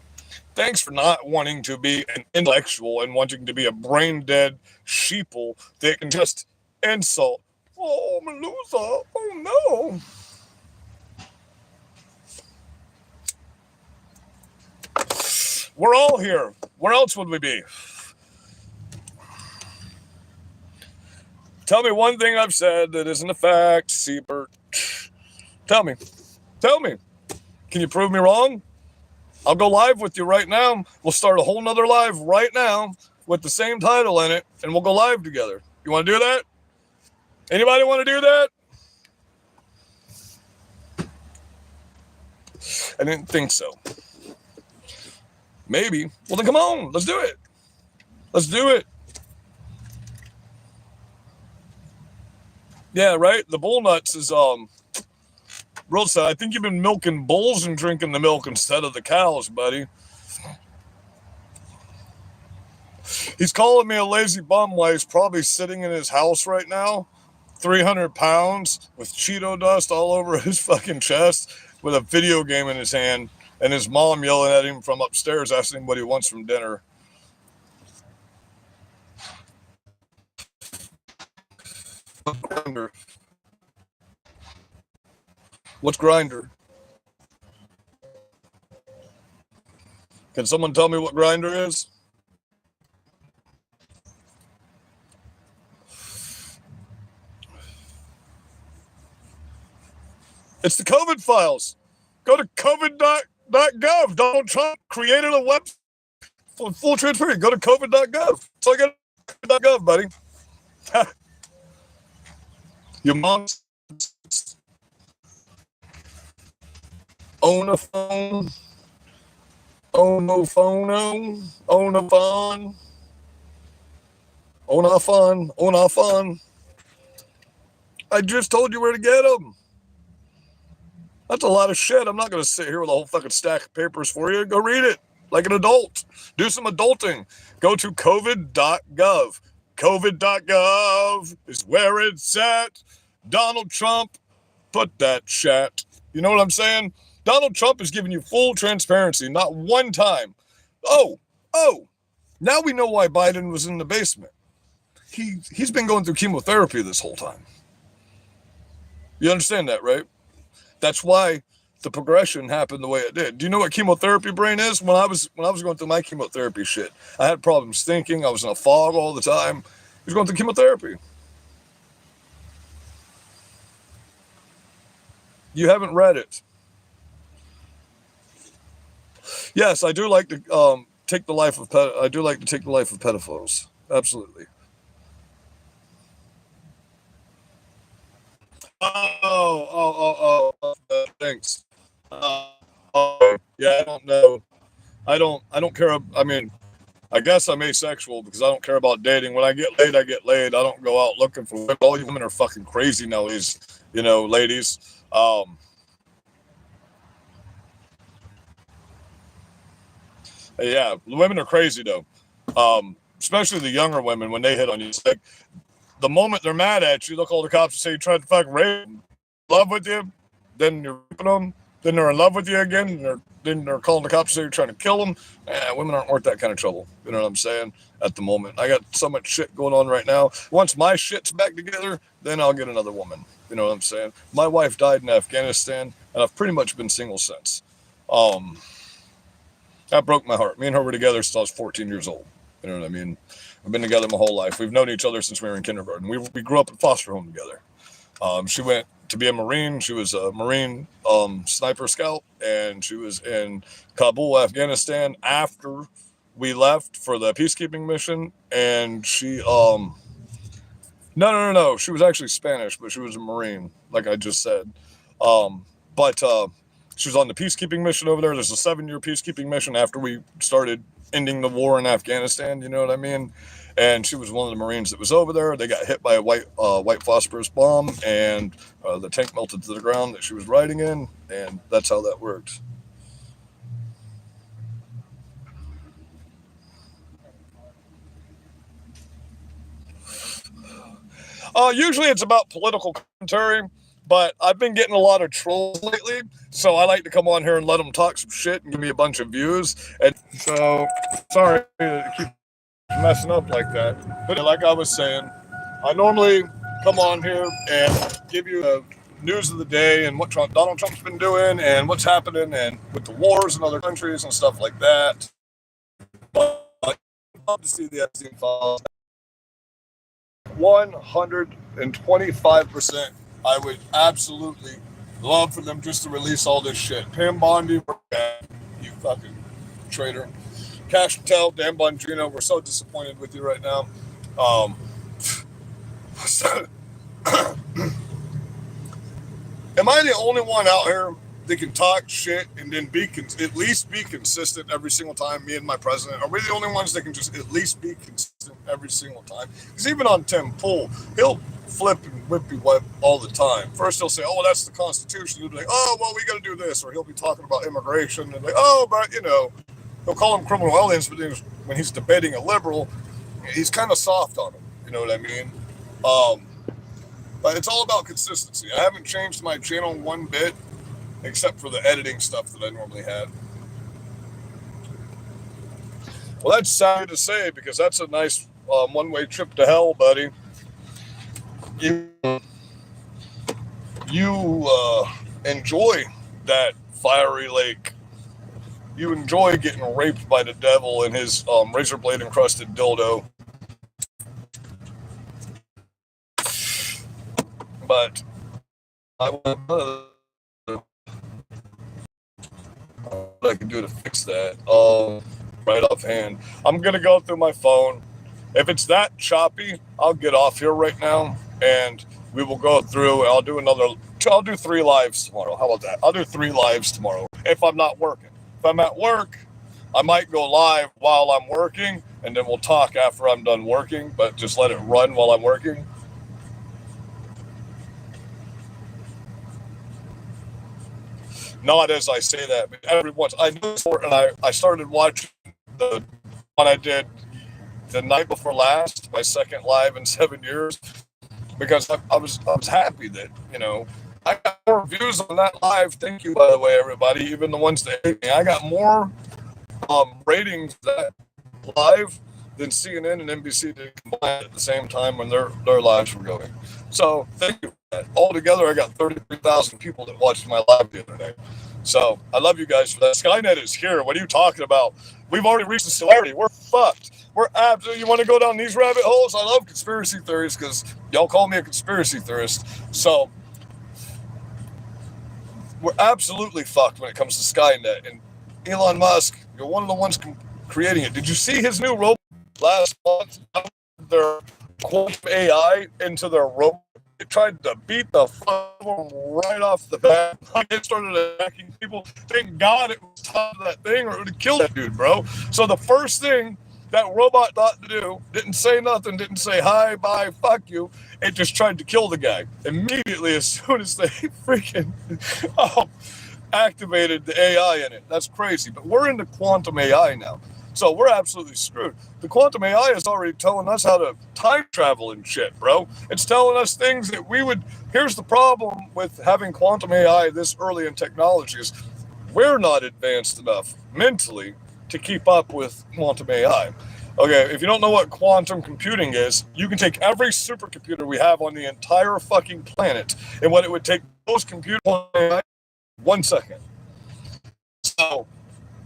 Thanks for not wanting to be an intellectual and wanting to be a brain-dead sheeple that can just insult. Oh, I'm a loser. Oh, no. We're all here. Where else would we be? Tell me one thing I've said that isn't a fact, Siebert. Tell me. Can you prove me wrong? I'll go live with you right now. We'll start a whole nother live right now with the same title in it, and we'll go live together. You want to do that? Anybody want to do that? I didn't think so. Maybe. Well, then come on. Let's do it. Let's do it. Yeah, right? The bull nuts is, real sad. I think you've been milking bulls and drinking the milk instead of the cows, buddy. He's calling me a lazy bum while he's probably sitting in his house right now, 300 pounds, with Cheeto dust all over his fucking chest, with a video game in his hand, and his mom yelling at him from upstairs, asking him what he wants from dinner. Grinder. What's Grinder? Can someone tell me what Grinder is? It's the COVID files. Go to covid.gov. Donald Trump created a website for full transparency. Go to covid.gov. So I got covid.gov, buddy. Your mom's own a phone. Own a phone. Own a phone. Own a phone. Own a phone. I just told you where to get them. That's a lot of shit. I'm not going to sit here with a whole fucking stack of papers for you. Go read it like an adult. Do some adulting. Go to covid.gov. covid.gov is where it's at. Donald Trump, put that chat. You know what I'm saying? Donald Trump is giving you full transparency, not one time. Oh, now we know why Biden was in the basement. He's been going through chemotherapy this whole time. You understand that, right? That's why the progression happened the way it did. Do you know what chemotherapy brain is? When I was going through my chemotherapy shit, I had problems thinking. I was in a fog all the time. I was going through chemotherapy. You haven't read it. Yes, I do like to take the life of pedophiles. Absolutely. Oh, thanks. Yeah, I don't know. I don't care. I mean, I guess I'm asexual because I don't care about dating. When I get laid, I get laid. I don't go out looking for women. All you women are fucking crazy nowadays, ladies. Yeah, women are crazy though. Especially the younger women when they hit on you. It's like the moment they're mad at you, they'll call the cops and say you tried to fucking rape them, love with you, then you're raping them, then they're in love with you again, and they're calling the cops and say you're trying to kill them. Women aren't worth that kind of trouble. You know what I'm saying? At the moment, I got so much shit going on right now. Once my shit's back together, then I'll get another woman. You know what I'm saying? My wife died in Afghanistan, and I've pretty much been single since. That broke my heart. Me and her were together since I was 14 years old. You know what I mean? We've been together my whole life. We've known each other since we were in kindergarten. We grew up in foster home together. She went to be a Marine. She was a Marine sniper scout, and she was in Kabul, Afghanistan after we left for the peacekeeping mission. And she, no. She was actually Spanish, but she was a Marine, like I just said. But she was on the peacekeeping mission over there. There's a 7-year peacekeeping mission after we started ending the war in Afghanistan. You know what I mean? And she was one of the Marines that was over there. They got hit by a white phosphorus bomb, and the tank melted to the ground that she was riding in, and that's how that worked. Usually it's about political commentary, but I've been getting a lot of trolls lately, so I like to come on here and let them talk some shit and give me a bunch of views. And so, sorry to keep messing up like that. But like I was saying, I normally come on here and give you the news of the day and what Donald Trump's been doing and what's happening and with the wars in other countries and stuff like that. But I'd love to see the Epstein files. 125%. I would absolutely love for them just to release all this shit. Pam Bondi, you fucking traitor. Cash Patel, Dan Bongino, we're so disappointed with you right now. Am I the only one out here that can talk shit and then at least be consistent every single time? Me and my president, are we the only ones that can just at least be consistent every single time? Because even on Tim Pool, he'll flip and whippy whip all the time. First he'll say, "Oh, that's the Constitution." He'll be like, "Oh, well, we got to do this," or he'll be talking about immigration and like, "Oh, but you know," he'll call them criminal aliens. But when he's debating a liberal, he's kind of soft on him. You know what I mean? But it's all about consistency. I haven't changed my channel one bit, except for the editing stuff that I normally had. Well, that's sad to say because that's a nice one-way trip to hell, buddy. You enjoy that fiery lake. You enjoy getting raped by the devil in his razor blade encrusted dildo. But what I can do to fix that right offhand. I'm gonna go through my phone. If it's that choppy, I'll get off here right now and we will go through and I'll do 3 lives tomorrow. How about that? I'll do 3 lives tomorrow if I'm not working. If I'm at work, I might go live while I'm working and then we'll talk after I'm done working, but just let it run while I'm working. Not as I say that, but every once I do sport, and I started watching the one I did the night before last, my second live in 7 years, because I was happy that, you know, I got more views on that live. Thank you, by the way, everybody, even the ones that hate me. I got more ratings that live than CNN and NBC did combined at the same time when their lives were going. So thank you for that. Altogether, I got 33,000 people that watched my live the other day. So I love you guys for that. Skynet is here. What are you talking about? We've already reached the singularity. We're fucked. We're absolutely. You want to go down these rabbit holes? I love conspiracy theories because y'all call me a conspiracy theorist. So we're absolutely fucked when it comes to Skynet. And Elon Musk, you're one of the ones creating it. Did you see his new robot last month? Their quantum AI into their robot. It tried to beat the fuck right off the bat. It started attacking people. Thank God it was top of that thing or it would have killed that dude, bro. So the first thing that robot thought to do, didn't say nothing, didn't say hi, bye, fuck you. It just tried to kill the guy. Immediately as soon as they freaking activated the AI in it. That's crazy. But we're into quantum AI now. So we're absolutely screwed. The quantum AI is already telling us how to time travel and shit, bro. It's telling us things that we would... Here's the problem with having quantum AI this early in technology is we're not advanced enough mentally to keep up with quantum AI. Okay, if you don't know what quantum computing is, you can take every supercomputer we have on the entire fucking planet and what it would take those computers on AI 1 second. So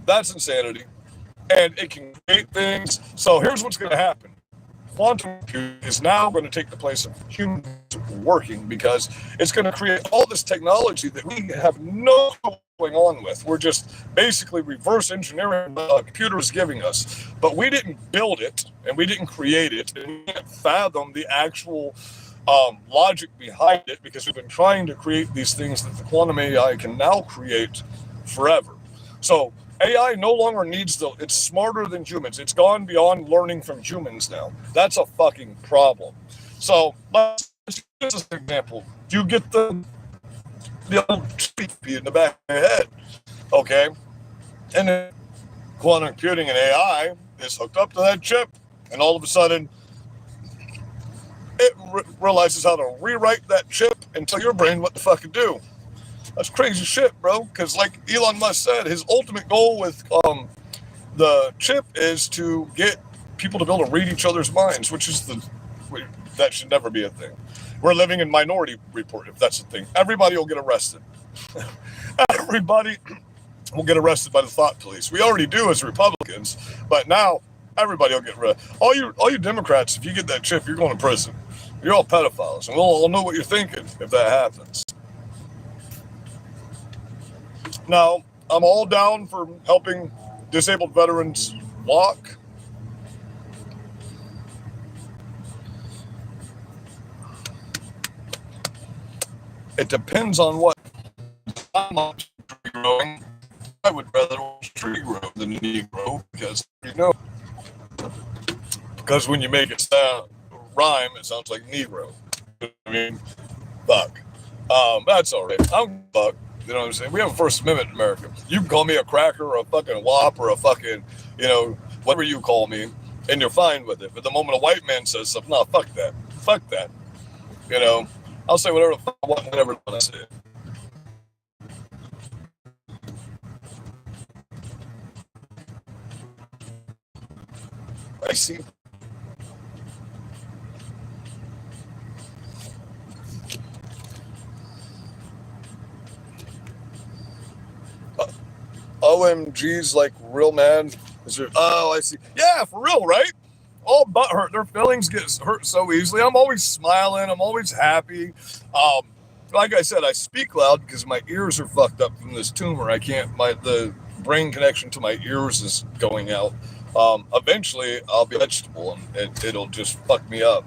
that's insanity. And it can create things. So here's what's going to happen. Quantum computing is now going to take the place of humans working because it's going to create all this technology that we have no clue going on with. We're just basically reverse engineering what the computer is giving us. But we didn't build it and we didn't create it and we can't fathom the actual logic behind it because we've been trying to create these things that the quantum AI can now create forever. So AI no longer needs it's smarter than humans. It's gone beyond learning from humans now. That's a fucking problem. So let's use this example. You get the old chip in the back of your head, okay? And then quantum computing and AI is hooked up to that chip, and all of a sudden it realizes how to rewrite that chip and tell your brain what the fuck to do. That's crazy shit, bro. Because like Elon Musk said, his ultimate goal with the chip is to get people to be able to read each other's minds, which is that should never be a thing. We're living in Minority Report, if that's a thing. Everybody will get arrested. Everybody will get arrested by the thought police. We already do as Republicans, but now everybody will get arrested. All you Democrats, if you get that chip, you're going to prison. You're all pedophiles, and we'll all know what you're thinking if that happens. Now, I'm all down for helping disabled veterans walk. It depends on what I'm on tree growing. I would rather watch tree grow than Negro because because when you make it sound rhyme, it sounds like Negro. I mean, fuck. That's all right. I'm fuck. You know what I'm saying? We have a First Amendment in America. You can call me a cracker or a fucking wop or a fucking, whatever you call me, and you're fine with it. But the moment a white man says something, no, fuck that. Fuck that. I'll say whatever the fuck I want, whenever I want to say it. I see. OMG's like real man. Oh, I see. Yeah, for real, right? All butt hurt. Their feelings get hurt so easily. I'm always smiling. I'm always happy. Like I said, I speak loud because my ears are fucked up from this tumor. The brain connection to my ears is going out. Eventually, I'll be a vegetable and it'll just fuck me up.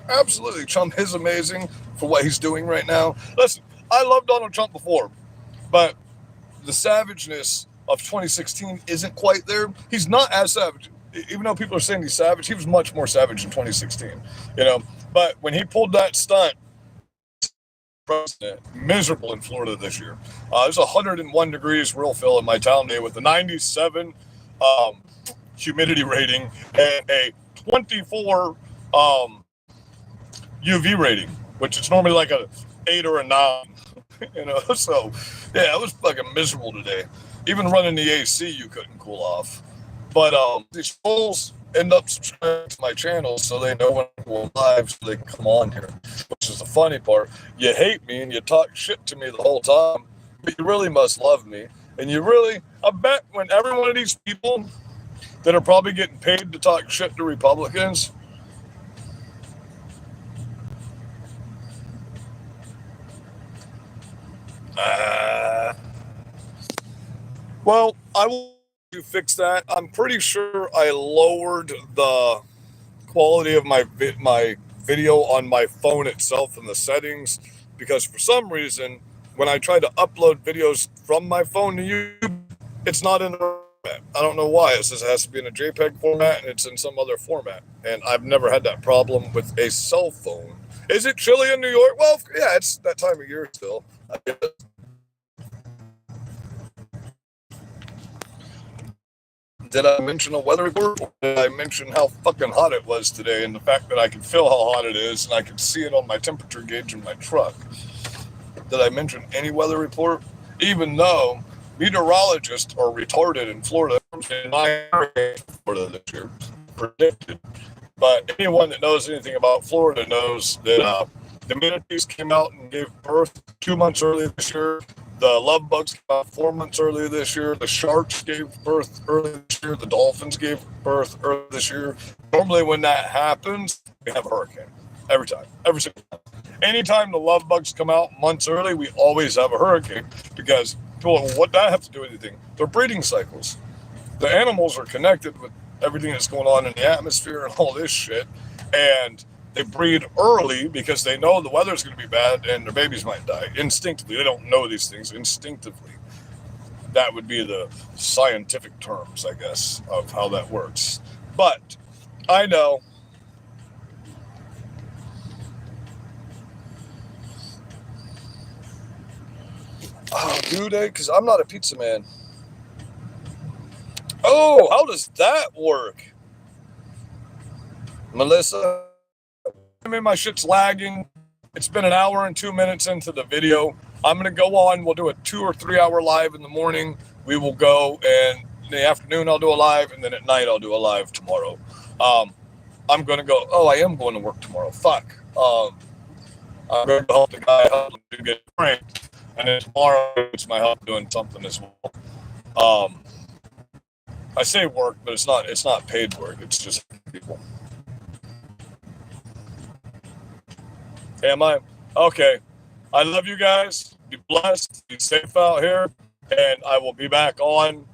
Absolutely. Trump is amazing for what he's doing right now. Listen, I loved Donald Trump before, but the savageness of 2016 isn't quite there. He's not as savage. Even though people are saying he's savage, he was much more savage in 2016. But when he pulled that stunt, president, miserable in Florida this year. It was 101 degrees real fill in my town day with a 97 humidity rating and a 24 UV rating, which is normally like a 8 or a 9. So yeah, it was fucking miserable today. Even running the AC, you couldn't cool off. But these fools end up subscribing to my channel so they know when I'm going live so they can come on here, which is the funny part. You hate me and you talk shit to me the whole time, but you really must love me. And I bet when every one of these people that are probably getting paid to talk shit to Republicans, well, I will fix that. I'm pretty sure I lowered the quality of my video on my phone itself in the settings because for some reason when I try to upload videos from my phone to YouTube, it's not in a format. I don't know why. It says it has to be in a JPEG format and it's in some other format. And I've never had that problem with a cell phone. Is it chilly in New York? Well, yeah, it's that time of year still. I guess. Did I mention a weather report? Or did I mention how fucking hot it was today and the fact that I can feel how hot it is and I can see it on my temperature gauge in my truck? Did I mention any weather report? Even though meteorologists are retarded in Florida, in my area, Florida this year, predicted. But anyone that knows anything about Florida knows that the manatees came out and gave birth 2 months earlier this year. The love bugs came out 4 months earlier this year. The sharks gave birth earlier this year. The dolphins gave birth earlier this year. Normally when that happens, we have a hurricane. Every time. Every single time. Anytime the love bugs come out months early, we always have a hurricane because, well, what that have to do with anything? They're breeding cycles. The animals are connected with everything that's going on in the atmosphere and all this shit. And they breed early because they know the weather's going to be bad and their babies might die. Instinctively. They don't know these things. Instinctively. That would be the scientific terms, I guess, of how that works. But I know. Oh, do they? Because I'm not a pizza man. Oh, how does that work? Melissa? I mean, my shit's lagging. It's been an hour and 2 minutes into the video. I'm going to go on. We'll do a 2 or 3 hour live in the morning. We will go, and in the afternoon I'll do a live, and then at night I'll do a live tomorrow. I'm going to go. Oh, I am going to work tomorrow. Fuck. I'm going to help the guy help him to get pranked. And then tomorrow it's my help doing something as well. I say work, but it's not paid work. It's just people. Am I? Okay. I love you guys. Be blessed. Be safe out here. And I will be back on